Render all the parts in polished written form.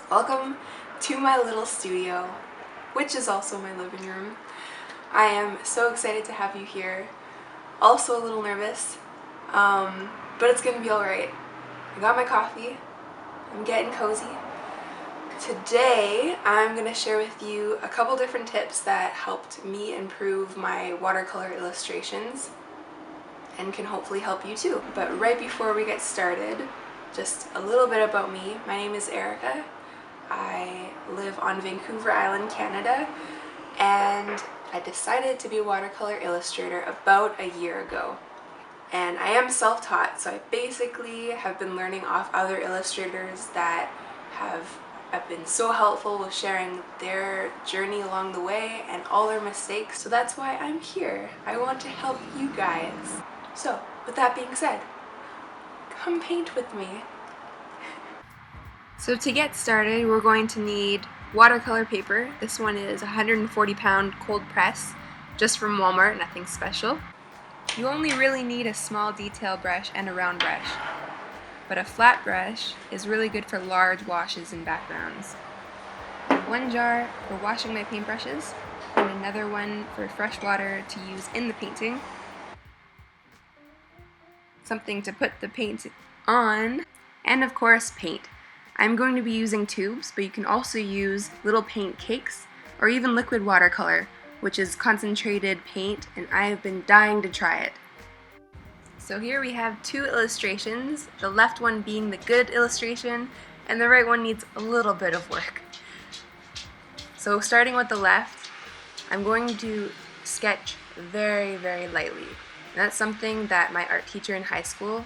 Welcome to my little studio, which is also my living room. I am so excited to have you here. Also a little nervous, but it's gonna be alright. I got my coffee, I'm getting cozy. Today I'm gonna share with you a couple different tips that helped me improve my watercolor illustrations and can hopefully help you too. But right before we get started, just a little bit about me. My name is Erica. I live on Vancouver Island, Canada, and I decided to be a watercolor illustrator about a year ago. And I am self-taught, so I basically have been learning off other illustrators that have been so helpful with sharing their journey along the way and all their mistakes. So that's why I'm here. I want to help you guys. So, with that being said, come paint with me. So to get started, we're going to need watercolor paper. This one is 140-pound cold press, just from Walmart, nothing special. You only really need a small detail brush and a round brush, but a flat brush is really good for large washes and backgrounds. One jar for washing my paintbrushes, and another one for fresh water to use in the painting. Something to put the paint on, and of course paint. I'm going to be using tubes, but you can also use little paint cakes or even liquid watercolor, which is concentrated paint, and I have been dying to try it. So here we have two illustrations, the left one being the good illustration and the right one needs a little bit of work. So starting with the left, I'm going to sketch very, very lightly. And that's something that my art teacher in high school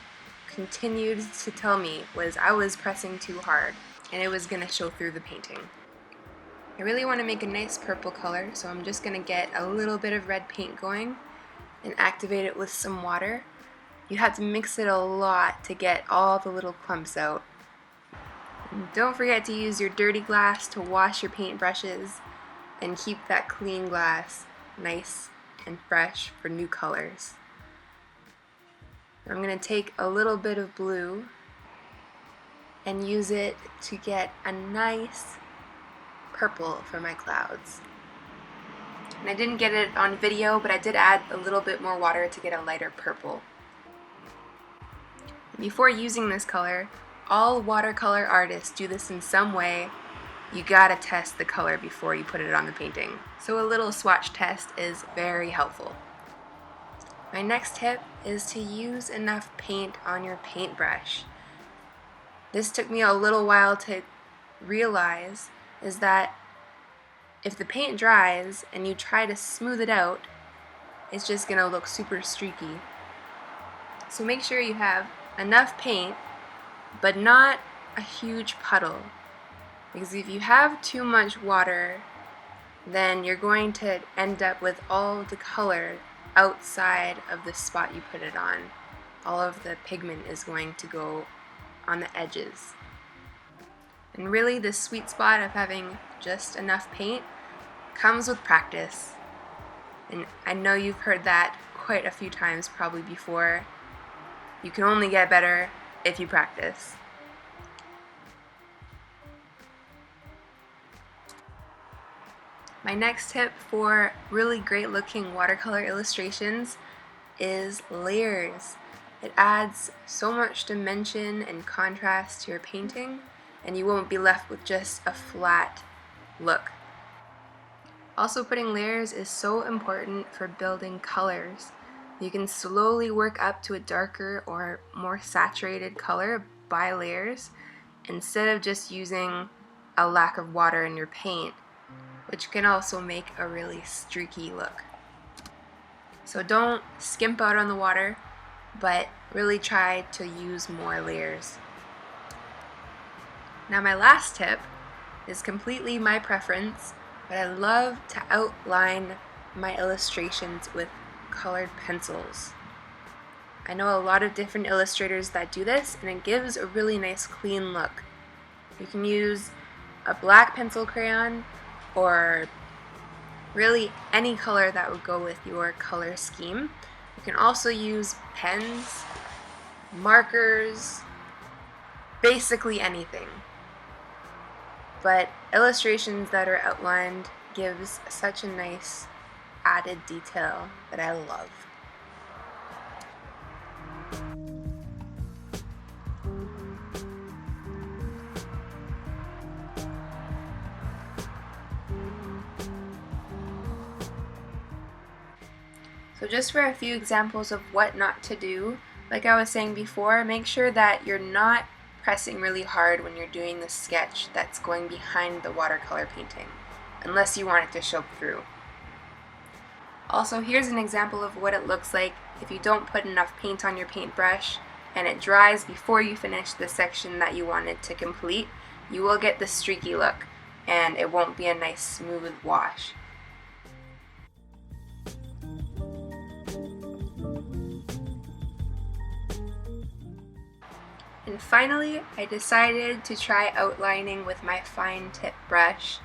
continued to tell me was I was pressing too hard and it was going to show through the painting. I really want to make a nice purple color, so I'm just going to get a little bit of red paint going and activate it with some water. You have to mix it a lot to get all the little clumps out. And don't forget to use your dirty glass to wash your paintbrushes and keep that clean glass nice and fresh for new colors. I'm going to take a little bit of blue and use it to get a nice purple for my clouds. And I didn't get it on video, but I did add a little bit more water to get a lighter purple. Before using this color, all watercolor artists do this in some way. You gotta test the color before you put it on the painting. So a little swatch test is very helpful. My next tip is to use enough paint on your paintbrush. This took me a little while to realize, is that if the paint dries and you try to smooth it out, it's just gonna look super streaky. So make sure you have enough paint, but not a huge puddle. Because if you have too much water, then you're going to end up with all the color outside of the spot you put it on. All of the pigment is going to go on the edges. And really the sweet spot of having just enough paint comes with practice. And I know you've heard that quite a few times probably before. You can only get better if you practice. My next tip for really great looking watercolor illustrations is layers. It adds so much dimension and contrast to your painting, and you won't be left with just a flat look. Also, putting layers is so important for building colors. You can slowly work up to a darker or more saturated color by layers instead of just using a lack of water in your paint, which can also make a really streaky look. So don't skimp out on the water, but really try to use more layers. Now my last tip is completely my preference, but I love to outline my illustrations with colored pencils. I know a lot of different illustrators that do this, and it gives a really nice clean look. You can use a black pencil crayon or really any color that would go with your color scheme. You can also use pens, markers, basically anything. but illustrations that are outlined gives such a nice added detail that I love. So just for a few examples of what not to do, like I was saying before, make sure that you're not pressing really hard when you're doing the sketch that's going behind the watercolor painting, unless you want it to show through. Also, here's an example of what it looks like if you don't put enough paint on your paintbrush and it dries before you finish the section that you wanted to complete. You will get this streaky look and it won't be a nice smooth wash. And finally, I decided to try outlining with my fine tip brush.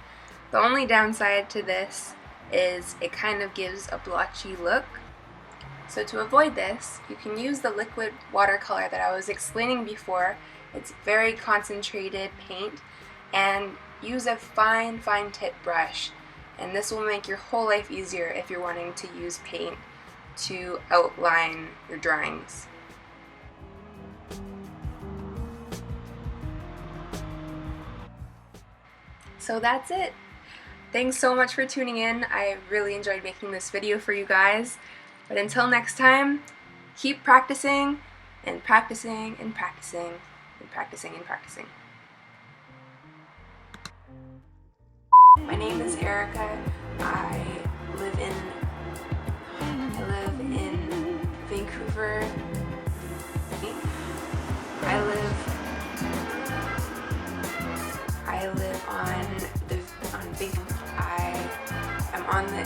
The only downside to this is it kind of gives a blotchy look. So to avoid this, you can use the liquid watercolor that I was explaining before. It's very concentrated paint, and use a fine tip brush, and this will make your whole life easier if you're wanting to use paint to outline your drawings. So that's it. Thanks so much for tuning in. I really enjoyed making this video for you guys. But until next time, keep practicing and practicing and practicing and practicing and practicing. My name is Erica. I live in Vancouver. I live on Vancouver. I am on the